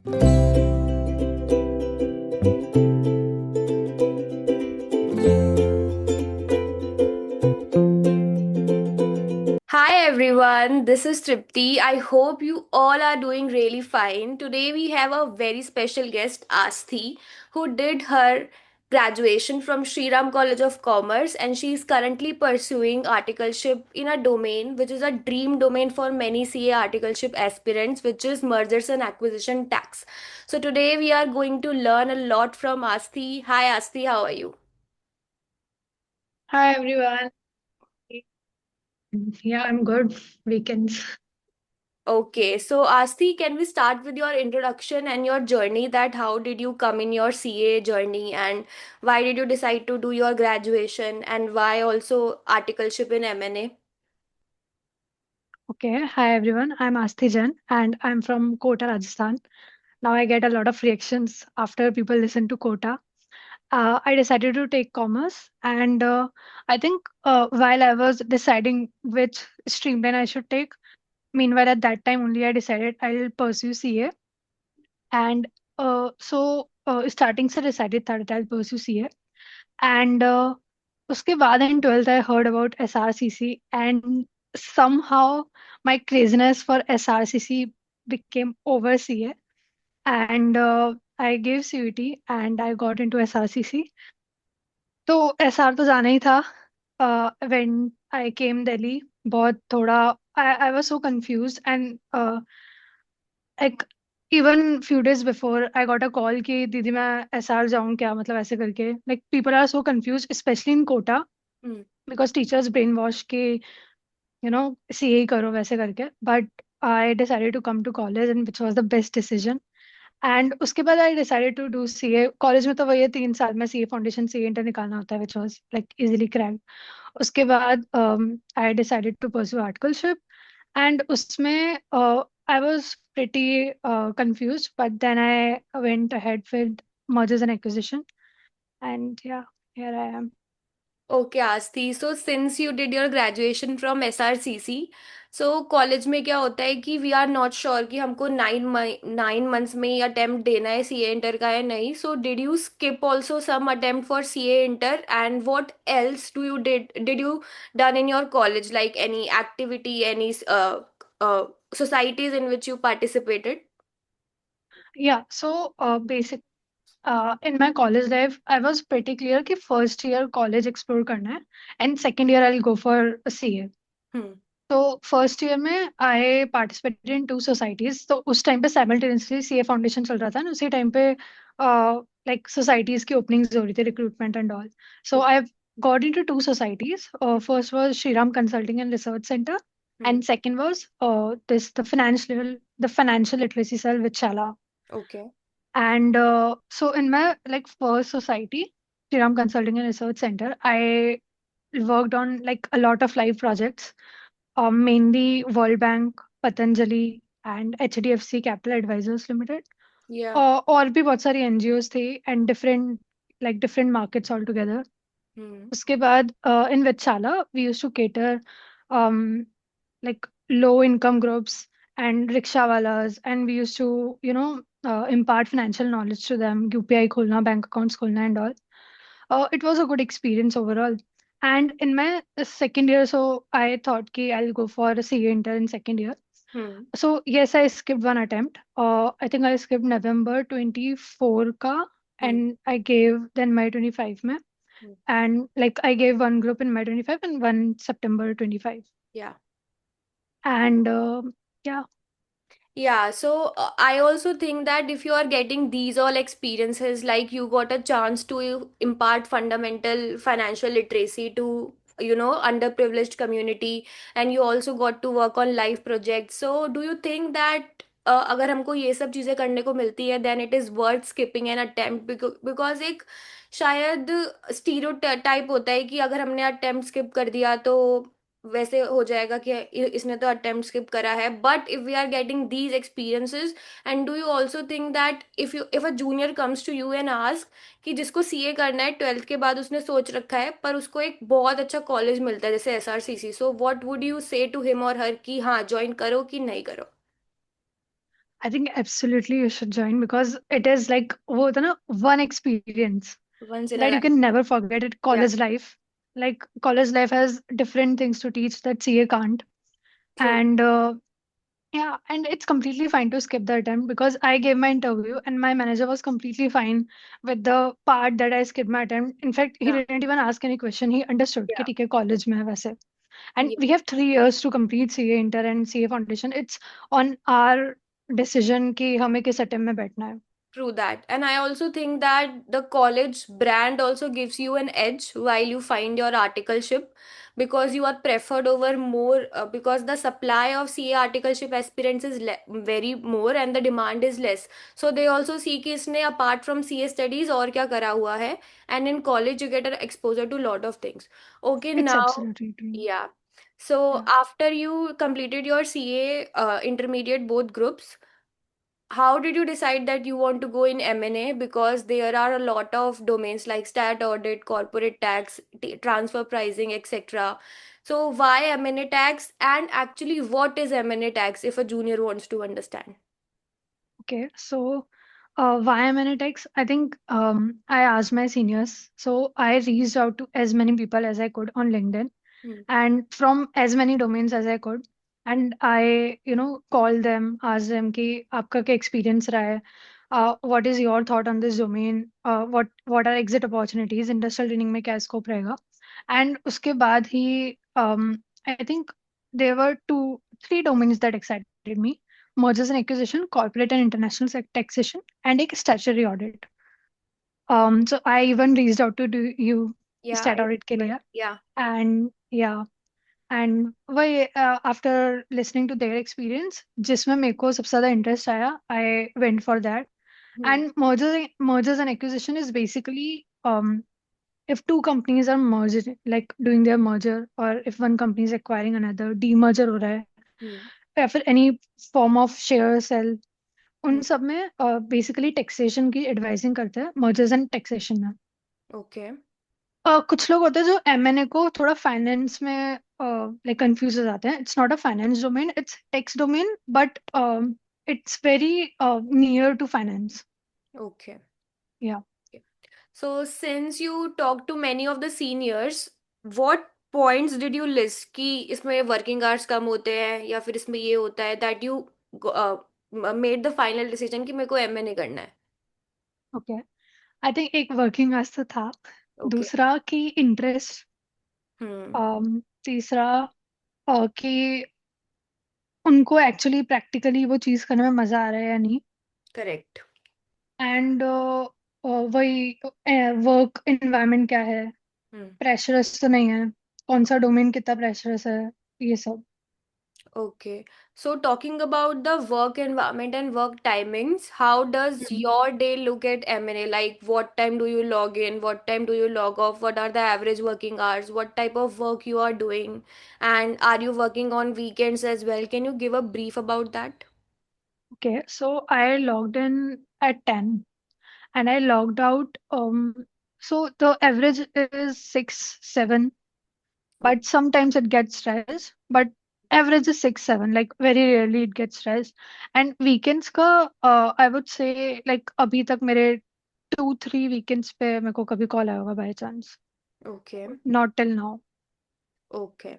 Hi everyone, this is Tripti. I hope you all are doing really fine. Today we have a very special guest, Asthi, who did her graduation from Shriram College of Commerce, and she is currently pursuing articleship in a domain which is a dream domain for many CA articleship aspirants, which is mergers and acquisition tax. So today we are going to learn a lot from Asthi. Hi Asthi, how are you? Hi everyone. Yeah, I'm good. Weekends. Okay, so Asti, can we start with your introduction and your journey, that how did you come in your CA journey and why did you decide to do your graduation and why also articleship in M&A? Okay. Hi everyone. I'm Asthi Jain and I'm from Kota, Rajasthan. Now I get a lot of reactions after people listen to Kota. I decided to take commerce, and I think while I was deciding which streamline I should take, meanwhile at that time only I decided I'll pursue CA. And starting से decided that I'll pursue CA. And उसके बाद in 12th I heard about SRCC, and somehow my craziness for SRCC became over CA, and I gave CUT and I got into SRCC. तो SR तो जाना ही था. When I came Delhi, बहुत थोड़ा I was so confused, and like even few days before I got a call कि दीदी मैं SR जाऊँ क्या, मतलब ऐसे करके, like people are so confused especially in Kota Hmm. because teachers brainwash के CA ही करो वैसे करके. But I decided to come to college, and which was the best decision. And उसके बाद I decided to do CA. College में तो वही है, 3 साल में CA फाउंडेशन CA इंटर निकालना होता है, which was like easily cracked. उसके बाद I decided to pursue articleship, and उसमें I was pretty confused, but then I went ahead with mergers and acquisition, and yeah, here I am. Okay, Asti. So since you did your graduation from SRCC, so college में क्या होता है कि we are not sure कि हमको 9 months में ही attempt देना है सीए इंटर का या नहीं. So did you skip also some attempt for CA inter and what else do you did you done in your college, like any activity, any societies in which you participated? Yeah, so basic in my college life, I was pretty clear कि first year college explore करना है, and second year I'll go for a CA. Hmm. तो first year में I participated in 2 societies. तो उस time पे simultaneously CA foundation चल रहा था, ना उसी टाइम पे लाइक सोसाइटीज की ओपनिंग्स हो रही थी, recruitment and all. So I got into 2 societies. First was Shriram consulting and research centre, Hmm. and second was this the financial literacy cell with Shala. Okay. And so in my like first society, Shriram Consulting and Research Center, I worked on like a lot of live projects, mainly World Bank, Patanjali, and HDFC Capital Advisors Limited. Yeah. और भी बहुत सारी NGOs थी, and different markets altogether. Hmm. उसके बाद in Vitsala, we used to cater um, like low income groups and rickshawalas, and we used to impart financial knowledge to them, UPI खोलना, bank accounts खोलना and all. It was a good experience overall. And in my second year, so I thought कि I'll go for a CA inter in second year. Hmm. So yes, I skipped one attempt. I think I skipped November 24 ka, Hmm. and I gave then May 25 mein. Hmm. And like I gave one group in May 25 and one September 25. Yeah. And yeah. Yeah, so I also think that if you are getting these all experiences, like you got a chance to impart fundamental financial literacy to, underprivileged community, and you also got to work on life projects. So do you think that अगर हमको ये सब चीजें करने को मिलती है, then it is worth skipping an attempt, because एक शायद स्टीरियोटाइप होता है कि अगर हमने अटेम्प्ट स्किप कर दिया तो वैसे हो जाएगा कि इसने तो अटेम्प्ट स्किप करा है. But if we are getting these experiences, and do you also think that if a junior comes to you and ask कि जिसको सीए करना है 12th के बाद, उसने सोच रखा है पर उसको एक बहुत अच्छा कॉलेज मिलता है जैसे SRCC, so what would you से टू हिम और हर कि हाँ ज्वाइन करो कि नहीं करो? I think absolutely you should join because it is like वो होता है ना one experience Once in a that you life. can never forget at Yeah, college life. Like college life has different things to teach that CA can't. true. And yeah, and it's completely fine to skip the attempt because I gave my interview and my manager was completely fine with the part that I skipped my attempt. In fact, he Yeah, didn't even ask any question. He understood कि yeah, ठीक है college में है वैसे. And yeah. we have 3 years to complete CA Inter and CA Foundation. It's on our decision कि हमें किस attempt में बैठना है. True that. And I also think that the college brand also gives you an edge while you find your articleship, because you are preferred over more, because the supply of CA articleship aspirants is very more and the demand is less. So they also see कि इसने apart from CA studies और क्या करा हुआ है, and in college you get an exposure to lot of things. Okay, It's now, absolutely true. yeah. So Yeah. after you completed your CA intermediate both groups, how did you decide that you want to go in M&A? Because there are a lot of domains like stat audit, corporate tax, transfer pricing, etc. So why M&A tax, and actually what is M&A tax if a junior wants to understand? Okay. So why Analytics? I think I asked my seniors. So I reached out to as many people as I could on LinkedIn Hmm. and from as many domains as I could. And I, called them, asked them कि आपका क्या experience रहा है? What is your thought on this domain? What are exit opportunities? Industrial training में क्या scope रहेगा? And उसके बाद ही, I think there were 3 domains that excited me: mergers and acquisition, corporate and international taxation, and एक statutory audit. So I even reached out to do you Yeah, stat I audit के remember. लिए, Yeah. and yeah, and वही after listening to their experience, जिसमें मेरे को सबसे ज़्यादा interest आया, I went for that. Hmm. And mergers and acquisition is basically if two companies are merged, like doing their merger, or if one company is acquiring another, demerger हो रहा है, Hmm. या फिर any form of share sell, उन Hmm. सब में basically taxation की advising करते हैं मर्जर्स एंड टैक्सेशन में. Okay. कुछ लोग होते हैं जो एमएनए को थोड़ा फाइनेंस में लाइक कंफ्यूज हो जाते हैं. It's not a finance domain, it's tax domain, but it's very near to finance. Okay. Yeah. Okay. So since you talked to many of the seniors, what points did you list कि इसमें working hours कम होते हैं या फिर इसमें ये होता है, that you made the final decision कि मेरे को M&A करना है? ओके. आई थिंक एक वर्किंग आवर्स तो था. Okay. दूसरा कि इंटरेस्ट. Hmm. तीसरा कि उनको एक्चुअली प्रैक्टिकली वो चीज़ करने में मजा आ रहा है या नहीं. Correct. एंड वही वर्क एनवायरनमेंट क्या है, Hmm. प्रेशरस तो नहीं है, कौन सा डोमेन कितना प्रेशरस है, ये सब. Okay. So talking about the work environment and work timings, how does hmm. your day look at M&A? Like what time do you log in? What time do you log off? What are the average working hours? What type of work you are doing? And are you working on weekends as well? Can you give a brief about that? Okay. So I logged in at 10 and I logged out. So the average is 6-7, Okay. but sometimes it gets stressed, but average is 6-7, like very rarely it gets stressed. And weekends का I would say like अभी तक मेरे 2-3 weekends पे मेरे को कभी call आया होगा by chance. Okay. Not till now. Okay.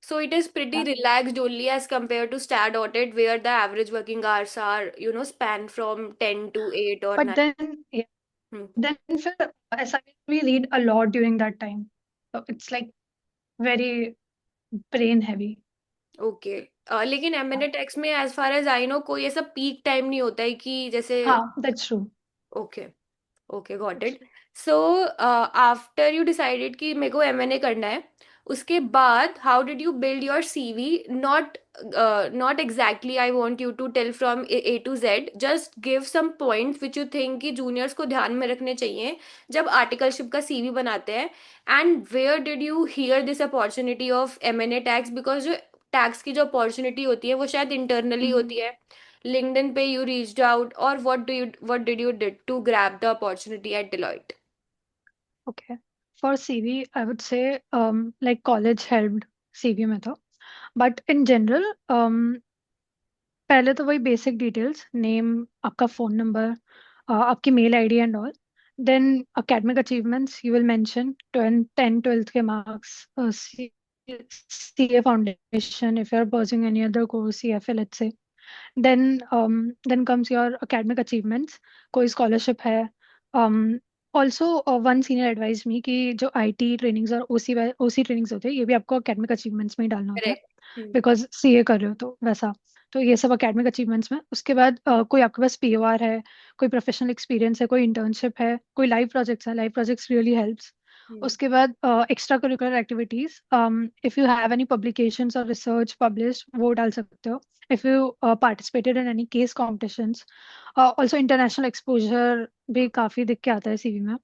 So it is pretty Yeah. relaxed only as compared to stat audit where the average working hours are, span from 10 to 8 or But 9. then, yeah, Hmm. then for assignment we read a lot during that time. So it's like very brain heavy. Okay. लेकिन Yeah. M&A tax में as far as I know कोई ऐसा peak time नहीं होता है कि जैसे. हाँ, that's true. Okay. Okay, got That's it. true. So after you decided कि मेरे को M&A करना है, उसके बाद how did you build your CV? Not not exactly I want you to tell from A to Z, just give some points which you think कि juniors को ध्यान में रखने चाहिए जब आर्टिकलशिप का सीवी बनाते हैं. And where did you hear this opportunity of M&A tax? Because जो टैक्स की जो अपॉर्चुनिटी होती है वो शायद इंटरनली Mhm. होती है. LinkedIn पे you reached out, or what did you did to grab the opportunity at Deloitte? Okay. For CV, I would say like college helped CV में तो. But in general, पहले तो वही बेसिक डिटेल्स, नेम, आपका phone number, आपकी mail ID and all. Then academic achievements you will mention 10th 12th के marks, CA foundation if you are pursuing any other course, CFA let's say. Then comes your academic achievements, कोई scholarship है. um, Also one senior advised me कि जो IT trainings और OC trainings होते हैं ये भी आपको academic achievements में ही डालना होता है, करेक्ट। हम्म। बिकॉज सीए कर रहे हो तो वैसा. तो ये सब एकेडमिक अचीवमेंट्स में. उसके बाद कोई आपके पास पीओआर है, कोई प्रोफेशनल एक्सपीरियंस है, कोई इंटर्नशिप है, कोई लाइव प्रोजेक्ट्स है. Live projects really helps. Hmm. उसके बाद extra curricular activities, if you have any publications और रिसर्च पब्लिश्ड वो डाल सकते हो. If you participated in any case competitions. Also international exposure भी काफी दिख के आता है सीवी में.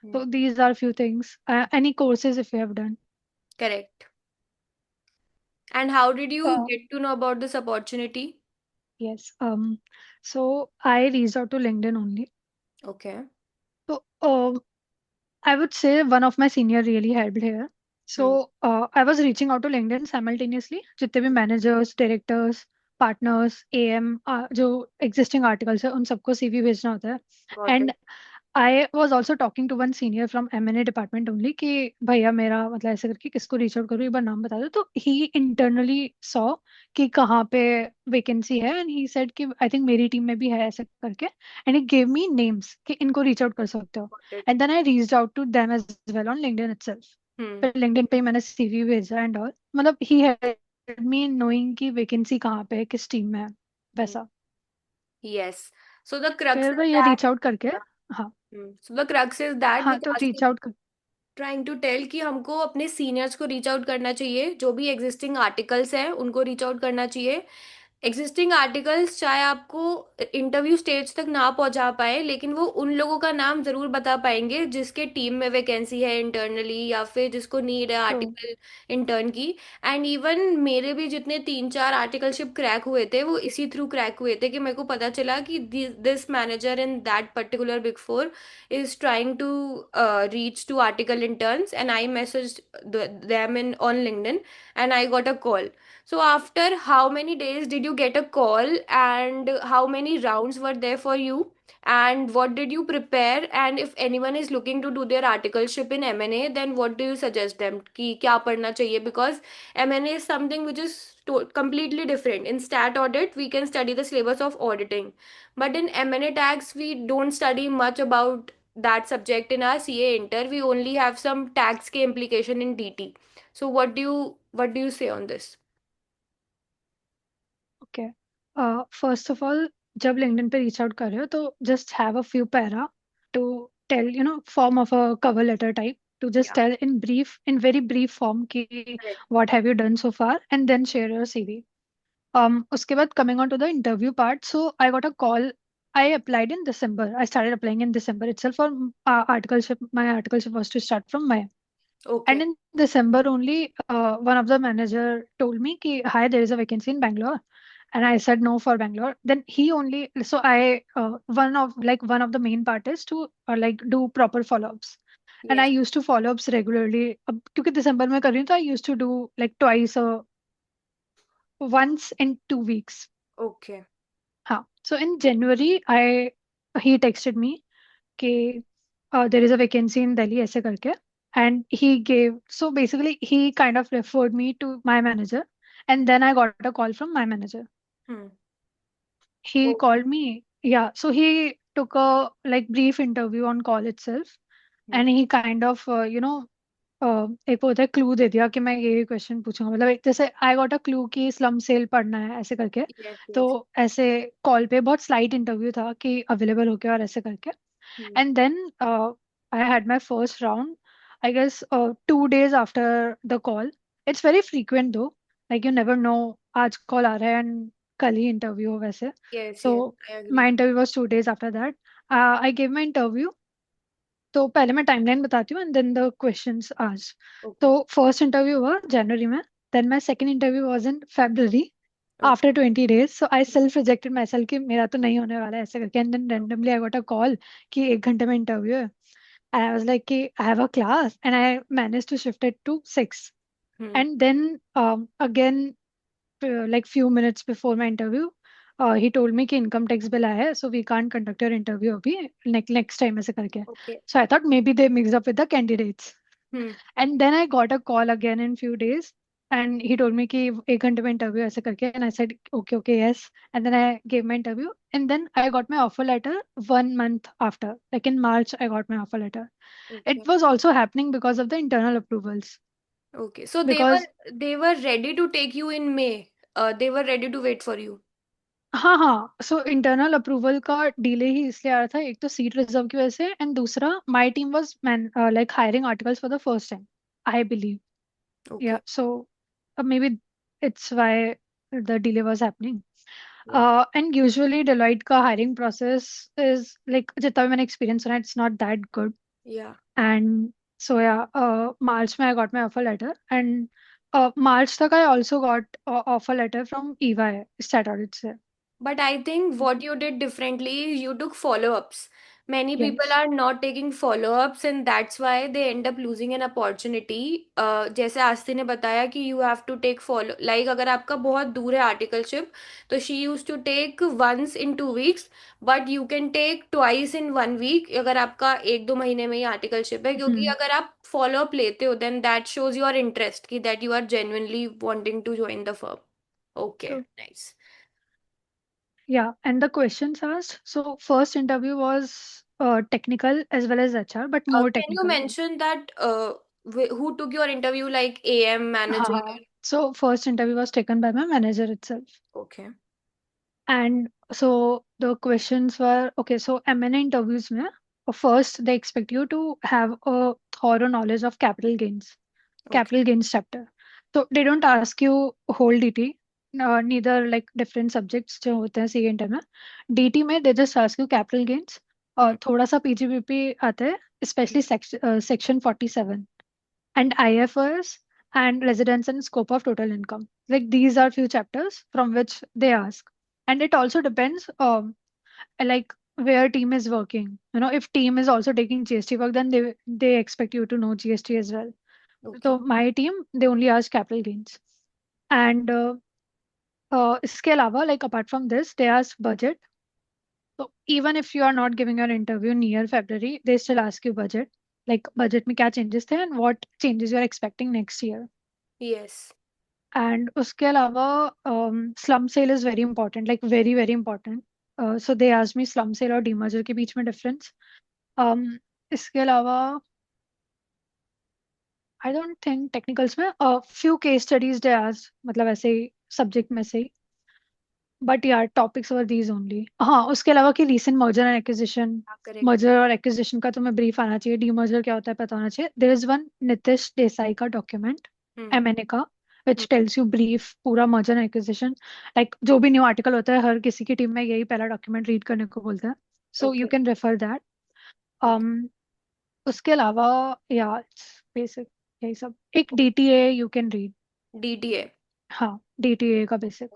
तो these are few things. Any courses if you have done. Correct. And how did you get to know about this opportunity? Yes. So I reached out to LinkedIn only. Okay. So I would say one of my senior really helped here. Hmm. So I was reaching out to LinkedIn simultaneously. जितने भी managers, directors, partners, AM, जो existing articles है उन सबको CV भेजना होता है. Got And it. I was also talking to one senior from M&A department only कि भैया मेरा मतलब ऐसे करके किसको रीच आउट करूँ एक बार नाम बता दो. तो he internally saw कि कहाँ पे वैकेंसी है एंड ही सेड कि आई थिंक मेरी टीम में भी है ऐसे करके. And he gave me names कि इनको रीच आउट कर सकते हो. Got it. And then I reached out to them as well on LinkedIn itself. Hmm. फिर लिंक्डइन पे ही मैंने सीवी भेजा एंड ऑल. मतलब ही हेल्प मी नोइंग कि वैकेंसी कहाँ पे है, किस टीम में है, वैसा. यस। सो द क्रक्स फिर इज ये रीच आउट करके. हाँ. So the crux is that हाँ विच तो रीच आस्किंग, आउट कर. ट्राइंग टू टेल कि हमको अपने सीनियर्स को रीच आउट करना चाहिए, जो भी एग्जिस्टिंग आर्टिकल्स हैं उनको रीच आउट करना चाहिए। एग्जिस्टिंग आर्टिकल्स चाहे आपको इंटरव्यू स्टेज तक ना पहुंचा पाए, लेकिन वो उन लोगों का नाम जरूर बता पाएंगे जिसके टीम में वैकेंसी है इंटरनली, या फिर जिसको नीड है ट्रू. आर्टिकल इंटर्न की। एंड इवन मेरे भी जितने 3 4 आर्टिकलशिप क्रैक हुए थे वो इसी थ्रू क्रैक हुए थे कि मेरे को पता चला कि this manager in that particular big four is trying to reach to article interns, and I messaged them in on LinkedIn, and I got a call. So after how many days did you get a call, and how many rounds were there for you, and what did you prepare? And if anyone is looking to do their articleship in M&A, then what do you suggest them कि क्या पढ़ना चाहिए? Because M&A is something which is completely different. In stat audit we can study the syllabus of auditing, but in M&A tax we don't study much about that subject in our CA inter. We only have some tax के implication in DT. So what do you say on this? Okay. First of all, जब LinkedIn पे reach out कर रहे हो तो just have a few para to tell, form of a cover letter type, to just Yeah, tell in brief, in very brief form कि correct. What have you done so far and then share your CV. उसके बाद coming on to the interview part, so I got a call. I applied in December. I started applying in December itself for articleship. My articleship was to start from May. And Okay. in December only, one of the manager told me ki, hi, there is a vacancy in Bangalore. And I said no for Bangalore. Then he only, so I, one of the main part is to like do proper follow-ups. And I Yes. used to follow-ups regularly. अब क्योंकि दिसंबर में कर रही हूँ तो I used to do like twice, once in 2 weeks. Okay. हाँ. So in January, he texted me कि there is a vacancy in Delhi ऐसे करके. And he gave, so basically he kind of referred me to my manager, and then I got a call from my manager. Hmm. He Oh. called me. Yeah, so he took a like brief interview on call itself, Hmm. and he kind of एक वो होता है clue दे दिया कि मैं ये question पूछूंगा. मतलब एक जैसे आई गॉट अ क्लू कि स्लम सेल पढ़ना है ऐसे करके. Yes. तो Yes. ऐसे कॉल पे बहुत स्लाइट इंटरव्यू था कि अवेलेबल हो गया और ऐसे करके. Hmm. And then I had my first round, I guess 2 days after the call. It's very frequent though. Like you never know, आज call आ रहा है and कल ही interview हो वैसे. Yes. Yes. So I my agree. interview was 2 days after that. I gave my interview. तो पहले मैं timeline बताती हूँ and then the questions asked. तो Okay. first interview हुआ जनवरी में. Then my second interview was in February Okay. after 20 days. So I self rejected myself कि मेरा तो नहीं होने वाला है ऐसे करके. And then randomly I got a call कि 1 घंटे में इंटरव्यू है. And I was like, "Okay, I have a class," and I managed to shift it to 6. Hmm. And then again, like few minutes before my interview, he told me कि income tax bill आया है, so we can't conduct your interview अभी, next time ऐसे करके. Okay. So I thought maybe they mix up with the candidates. Hmm. And then I got a call again in few days, and he told me कि 1 घंटे में interview ऐसे करके, and I said okay okay yes. And then I gave my interview, and then I got my offer letter 1 month after, like in March I got my offer letter. Okay. It was also happening because of the internal approvals. Okay. So Because they were ready to take you in May. They were ready to wait for you. हाँ हाँ, so internal approval का delay ही इसलिए आ रहा था, एक तो seat reserve की वजह से, एंड दूसरा my team was man like hiring articles for the first time, I believe. Okay. Yeah so maybe it's why the delay was happening. Yeah. And usually Deloitte का hiring process is like, जितना भी मैंने experience सुना, it's not that good. Yeah. And so yeah March में I got my offer letter, and March तक I also got offer letter from EY stat audit से. But I think what you did differently, you took follow-ups. Many people yes. are not taking follow-ups and that's why they end up losing an opportunity. जैसे आस्ती ने बताया कि you have to take follow, like अगर आपका बहुत दूर है articleship, तो she used to take once in 2 weeks, but you can take twice in 1 week अगर आपका 1-2 महीने में ही articleship है, क्योंकि अगर आप follow-up लेते हो then that shows your interest कि that you are genuinely wanting to join the firm. Okay, True. nice. Yeah, and the questions asked. So first interview was technical as well as HR, but more Can you technical. mention that who took your interview, like AM manager? हाँ. So first interview was taken by my manager itself. Okay. And so the questions were okay. So M&A interviews में first they expect you to have a thorough knowledge of Okay. capital gains chapter. So they don't ask you whole DT, neither like different subjects जो होते हैं C inter में. DT में they just ask you capital gains, Hmm. और थोड़ा सा PGBP आता है, especially section 47, and IFRS, and residence and scope of total income. Like these are few chapters from which they ask, and it also depends like where team is working. If team is also taking GST work, then they expect you to know GST as well. Okay. So my team, they only ask capital gains. And इसके अलावा, like apart from this, they ask budget. So even if you are not giving your interview near February, they still ask you budget. Like budget में क्या changes थे and what changes you are expecting next year. Yes. And उसके अलावा slum sale is very important, like very very important. So they asked me slum sale और demerger के बीच में difference. um, इसके अलावा आई डोंट थिंक टेक्निकल्स में few case studies they asked, मतलब ऐसे ही सब्जेक्ट में से ही. बट यार टॉपिक्स वर दीज ओनली. हाँ, उसके अलावा कि recent merger and acquisition. Correct. Merger और एक्विजिशन का तुम्हें ब्रीफ आना चाहिए, डीमर्जर क्या होता है पता होना चाहिए. There is one Nitish Desai का डॉक्यूमेंट, Hmm. एमएनए का, Hmm. Which tells you brief पूरा मर्जर एंड एक्विजिशन. लाइक जो भी न्यू आर्टिकल होता है, हर किसी की टीम में यही पहला डॉक्यूमेंट रीड करने को बोलते हैं. So you Okay. Can refer that. Okay. उसके अलावा या बेसिक यही सब. एक DTA you can read. DTA. हाँ, डीटीए का basic.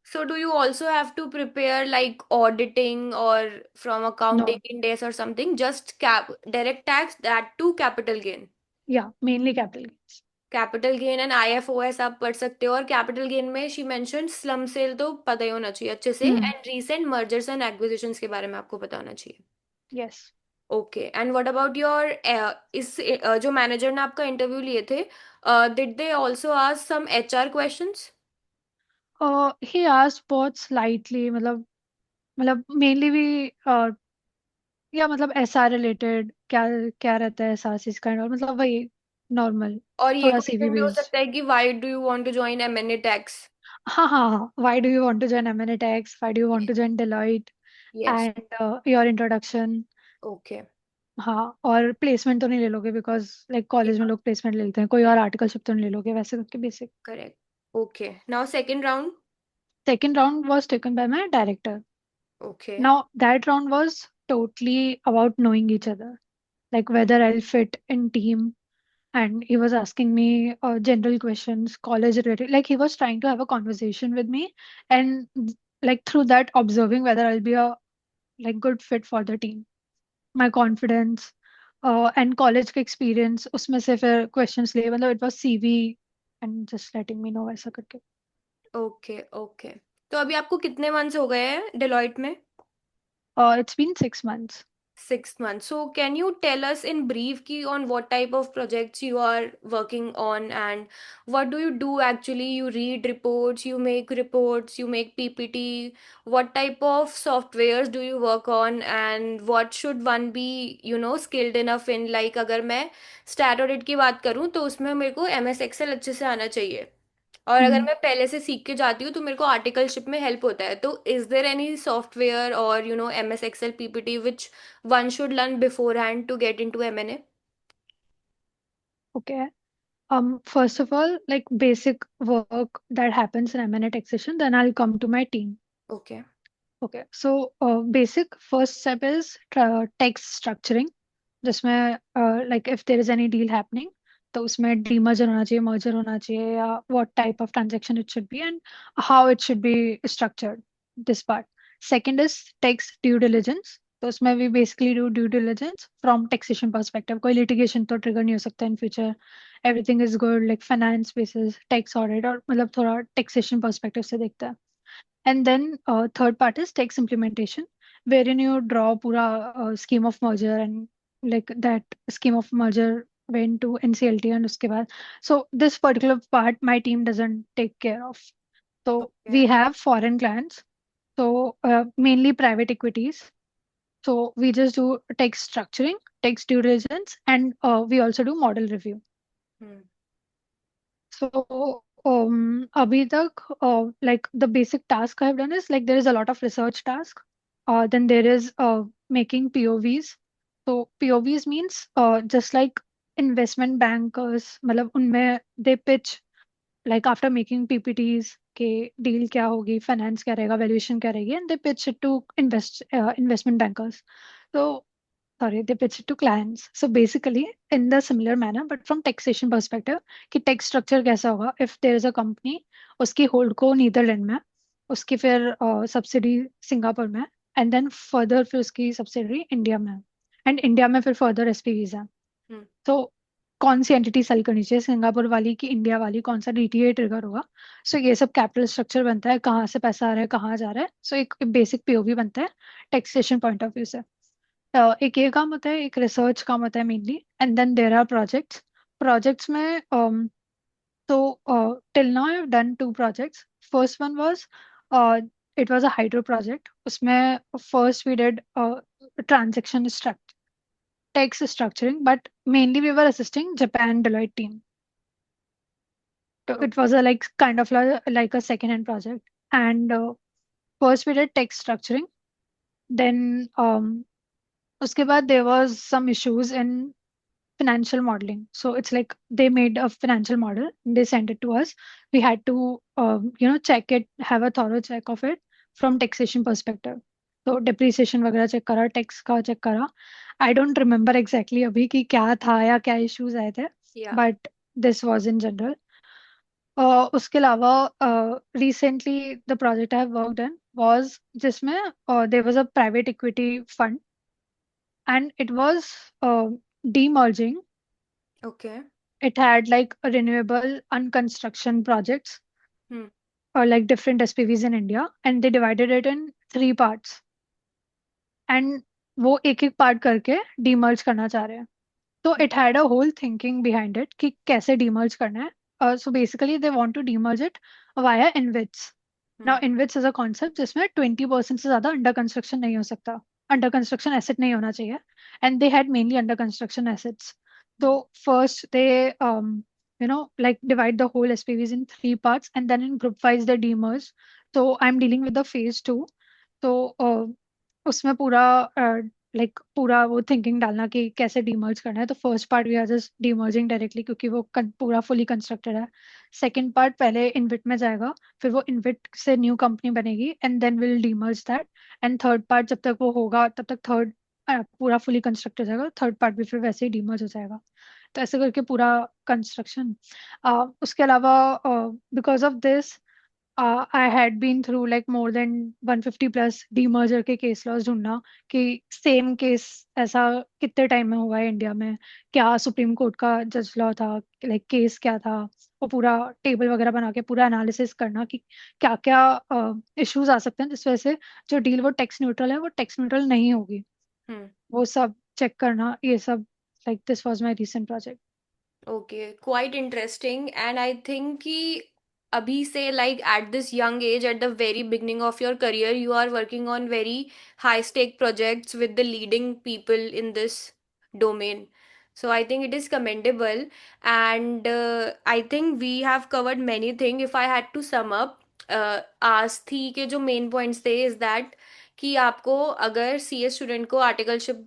So do you also have to prepare like auditing or from accounting no. in days or something? Just direct tax, that too capital gain. Yeah mainly capital. Capital gain and IFOS आप पढ़ सकते हो, और capital gain में she mention slump sale तो पता ही होना चाहिए अच्छे से, hmm. And recent mergers and acquisitions के बारे में आपको पता होना चाहिए. Yes. Okay. And what about your इस जो मैनेजर ने आपका इंटरव्यू लिए थे, did they also ask some HR questions? He asked बहुत स्लाइटली, मतलब मेनली भी या मतलब एसआर रिलेटेड क्या क्या रहता है एसआर चीज का, और मतलब वही नॉर्मल, और ये थोड़ा सीवी क्वेश्चन भी हो बेस्ड. सकता है कि why do you want to join M&A tax? हाँ हाँ हाँ. Why do you want to join MNA tax, why do you want to join Deloitte, yes. And your introduction. Okay. हाँ, और प्लेसमेंट तो नहीं ले लोगे बिकॉज लाइक कॉलेज में लोग प्लेसमेंट ले लेते हैं, कोई और आर्टिकलशिप तो नहीं ले लोगे, वैसे करके basic. Correct. Okay. Now second round. Second round was taken by my director. Okay. Now that round was totally about knowing each other, like whether I'll fit in team. And he was asking me general questions, college related. Like he was trying to have a conversation with me, and like through that, observing whether I'll be a like good fit for the team. My confidence and college का experience, उसमें से फिर questions लिए, मतलब it was CV and just letting me know वैसा करके. Okay. Okay. तो अभी आपको कितने मंथ्स हो गए हैं डिलॉयट में? It's been 6 months. 6 months. So can you tell us in brief key on what type of projects you are working on and what do you do actually? You read reports, you make PPT. What type of softwares do you work on and what should one be, skilled enough in? Like अगर मैं stat audit की बात करूँ तो उसमें मेरे को MS Excel अच्छे से आना चाहिए, और अगर Hmm. मैं पहले से सीख के जाती हूँ तो मेरे को आर्टिकलशिप में हेल्प होता है। तो इज देयर एनी सॉफ्टवेयर और MS Excel PPT which one should learn beforehand to get into MNA? Okay. First of all, like basic work that happens in M&A taxation, then I'll come to my team. Okay. Okay. So, basic first step is text structuring. जिसमें like if there is any deal happening, तो उसमें demerger होना चाहिए, merger होना चाहिए, या what type of transaction it should be and how it should be structured. This part. Second is tax due diligence. तो उसमें we basically do due diligence from taxation perspective. कोई litigation तो trigger नहीं हो सकता in future. Everything is good, like finance basis, tax audit, और मतलब थोड़ा taxation perspective से देखता है. And then third part is text implementation, wherein you draw pura scheme of merger and like that scheme of merger went to NCLT and uske baad. So this particular part my team doesn't take care of. So okay. we have foreign clients, so mainly private equities. So we just do text structuring, text due diligence, and we also do model review. Hmm. So, abhi tak, like the basic task I have done is like there is a lot of research task. Then there is making POVs. So POVs means just like investment bankers, मतलब उनमें they pitch like after making PPTs के deal क्या होगी, finance क्या रहेगा, valuation क्या रहेगी, and they pitch it to investment bankers. So sorry, they pitch it to clients. So basically, in the similar manner, but from taxation perspective, कि tax structure कैसा होगा if there is a company, उसकी hold को Netherlands में, उसकी फिर subsidy Singapore में, and then further फिर उसकी सब्सिडी इंडिया में, and इंडिया में फिर further SPVs हैं. हम्म। तो कौन सी एंटिटी सेल करनी चाहिए, सिंगापुर वाली की इंडिया वाली, कौन सा DTA ट्रिगर होगा. सो ये सब कैपिटल स्ट्रक्चर बनता है, कहाँ से पैसा आ रहा है, कहाँ जा रहा है. सो एक बेसिक POV बनता है टैक्सेशन पॉइंट ऑफ व्यू से. एक ये काम होता है, एक रिसर्च काम होता है mainly, and then there are projects. Projects में तो till now I have done 2 projects. First one was it was a hydro project. उसमें first we did transaction text structuring, but mainly we were assisting Japan Deloitte team. So it was a like kind of like a second hand project. And first we did text structuring. Then uske baad there was some issues in financial modeling. So it's like they made a financial model, they sent it to us. We had to, check it, have a thorough check of it from taxation perspective. So depreciation वगैरह check करा, tax का check करा. I don't remember exactly अभी कि क्या था या क्या issues आए थे, या। but this was in general. उसके अलावा recently the project I have worked in was जिसमें there was a private equity fund and it was demerging. Okay. It had like a renewable unconstruction projects hmm. or like different SPVs in India, and they divided it in 3 parts. And वो एक एक part करके demerge करना चाह रहे हैं. तो it had a whole thinking behind it कि कैसे डीमर्ज करना है. So basically they want to demerge it via InvITs. Now hmm. InvITs is a concept जिसमें 20% से ज्यादा अंडर कंस्ट्रक्शन नहीं हो सकता, अंडर कंस्ट्रक्शन एसेट नहीं होना चाहिए. And they had mainly under construction assets. तो first they like divide the whole SPVs in 3 parts and then in group wise they demerge. So I'm dealing with the phase 2. तो उसमें पूरा like पूरा वो thinking डालना कि कैसे demerge करना है. तो first part we are just demerging directly क्योंकि वो पूरा फुली कंस्ट्रक्टेड है. सेकंड पार्ट पहले इनविट में जाएगा, फिर वो इनविट से न्यू कंपनी बनेगी and then will demerge that. And third part जब तक वो होगा तब तक थर्ड पूरा फुली कंस्ट्रक्टेड जाएगा, थर्ड पार्ट भी फिर वैसे ही डीमर्ज हो जाएगा. तो ऐसे करके पूरा कंस्ट्रक्शन. उसके अलावा because of this I had been through like more than 150 plus demerger के केस लॉस ढूंढना कि सेम केस ऐसा कितने टाइम में हुआ है इंडिया में, क्या सुप्रीम कोर्ट का जज लॉ था, लाइक केस क्या था, उसको पूरा टेबल वगैरह बना के पूरा एनालिसिस करना कि क्या क्या इश्यूज आ सकते हैं, जिस वजह से जो डील वो टैक्स न्यूट्रल है वो टैक्स न्यूट्रल नहीं होगी, हम्म। वो सब चेक करना, ये सब। Like this was my recent project. Okay, quite interesting. And I think कि अभी से like at this young age, at the very beginning of your career, you are working on very high stake projects with the leading people in this domain. So I think it is commendable. And I think we have covered many things. If I had to sum up, आस्थी के जो main points थे is that कि आपको अगर CA student को articleship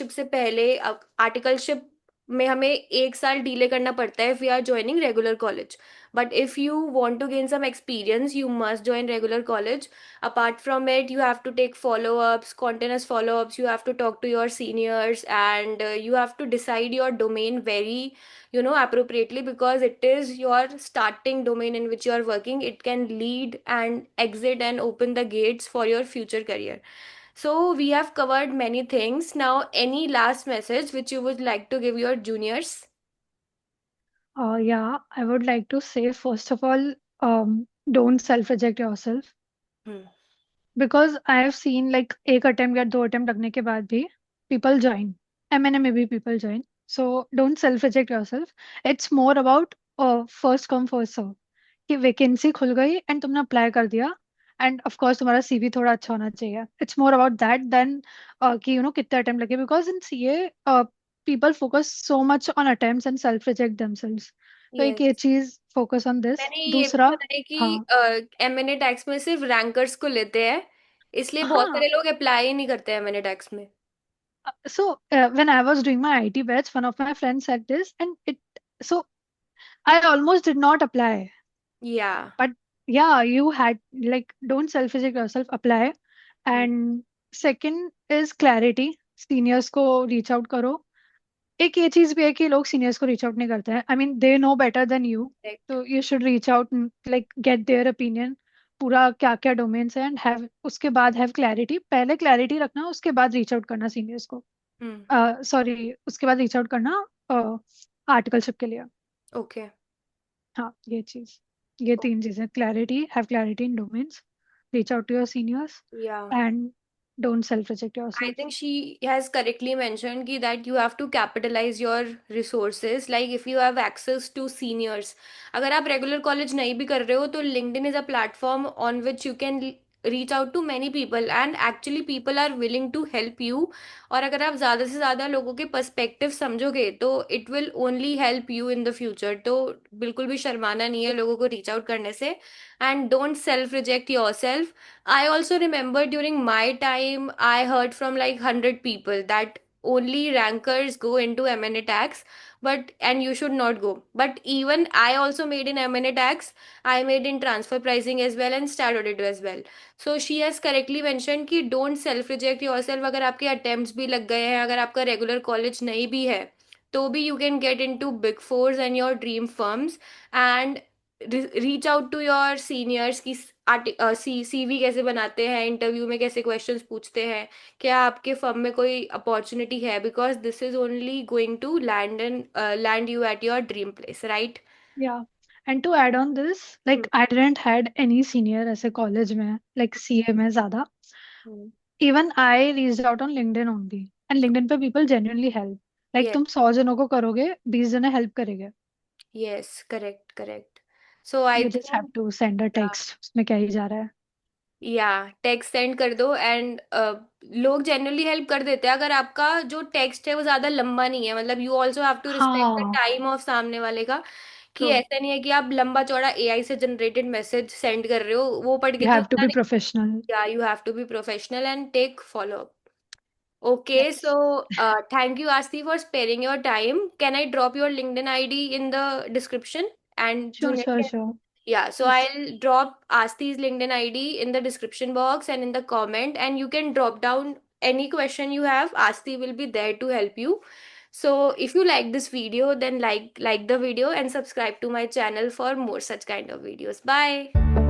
से पहले, articleship में हमें 1 साल डिले करना पड़ता है if you are joining regular college. But if you want to gain some experience you must join regular college. Apart from it, you have to take follow-ups, continuous follow-ups. You have to talk to your seniors, and you have to decide your domain very, appropriately, because it is your starting domain in which you are working. It can lead and exit and open the gates for your future career. So we have covered many things. Now, any last message which you would like to give your juniors? Yeah, I would like to say, first of all, don't self reject yourself, Hmm. Because I have seen like एक attempt या दो attempt लगने के बाद भी people join, MNA में भी people join. So don't self reject yourself. It's more about first come first serve, कि वैकेंसी खुल गई एंड तुमने अप्लाई कर दिया, एंड ऑफ कोर्स तुम्हारा सीवी थोड़ा अच्छा होना चाहिए। It's more about that then कि कितने अटेम्प्ट लगे, because in CA people focus so much on attempts and self reject themselves. तो एक ये Yes. चीज फोकस ऑन दिस। मैंने ये भी दूसरा, सुना है हाँ, कि एमएनए टैक्स में सिर्फ रैंकर्स को लेते हैं, इसलिए बहुत हाँ। सारे लोग अप्लाई ही नहीं करते एमएनए टैक्स में. So when I was doing my IT batch, one of my friends said this, and it so I almost did not apply. या. But yeah, you had like don't self-reject yourself, apply. And second is clarity. Seniors को reach out करो। एक ये चीज भी है कि लोग सीनियर्स को रीच आउट नहीं करते हैं। I mean they know better than you, correct. तो you should reach out, like get their opinion, पूरा क्या क्या डोमेन्स है, एंड हैव उसके बाद हैव क्लैरिटी। पहले क्लैरिटी रखना, उसके बाद रीच आउट करना सीनियर्स को। हम्म. सॉरी, उसके बाद रीच आउट करना आर्टिकलशिप के लिए। ओके. हाँ, ये तीन चीजें, clarity, have clarity in domains, reach out to your seniors, yeah. And don't self reject I yourself. think she has correctly mentioned ki that you have to capitalize your resources. Like if you have access to seniors, अगर आप regular college नहीं भी कर रहे हो तो LinkedIn is a platform on which you can reach out to many people, and actually people are willing to help you. और अगर आप ज़्यादा से ज़्यादा लोगों के पर्सपेक्टिव समझोगे तो it will only help you in the future. तो बिल्कुल भी शर्माना नहीं है लोगों को reach out करने से. And don't self reject yourself. I also remember during my time, I heard from like 100 people that only rankers go into M&A tax, but and you should not go. But even I also made in M&A tax, I made in transfer pricing as well and stat audit as well. So she has correctly mentioned कि don't self reject yourself. अगर आपके attempts भी लग गए हैं, अगर आपका regular college नहीं भी है, तो भी you can get into big fours and your dream firms. And reach out to your seniors की सीवी कैसे बनाते हैं, इंटरव्यू में कैसे क्वेश्चंस पूछते हैं, क्या आपके फर्म में कोई अपॉर्चुनिटी है, because this is only going to land you at your dream place, right. Yeah. And to add on this, like I didn't had any senior ऐसे कॉलेज में, like सीए में ज्यादा। Even I reached out on LinkedIn only, and LinkedIn पे people genuinely help. Like yes. तुम 100 जनों को करोगे, 20 जने हेल्प करेंगे। Yes, correct correct. So I You just have think, to send a text, उसमें क्या ही जा रहा है। या टेक्स्ट सेंड कर दो. एंड लोग जनरली हेल्प कर देते हैं अगर आपका जो टेक्स्ट है वो ज्यादा लंबा नहीं है. मतलब you also have to respect the हाँ, टाइम ऑफ सामने वाले का, कि ट्रू। ऐसा नहीं है कि आप लंबा चौड़ा एआई से जनरेटेड मैसेज सेंड कर रहे हो, वो पढ़ के You तो have to अच्छा be नहीं. professional. Yeah you have to be professional and take follow up. Okay, Yes. so thank you, Asti, for sparing your time. Can I drop your LinkedIn ID in the description? And Sure, Junior sure, can. sure. Yeah, so Yes. I'll drop Asti's LinkedIn ID in the description box and in the comment, and you can drop down any question you have. Asti will be there to help you. So if you like this video, then like the video and subscribe to my channel for more such kind of videos. Bye.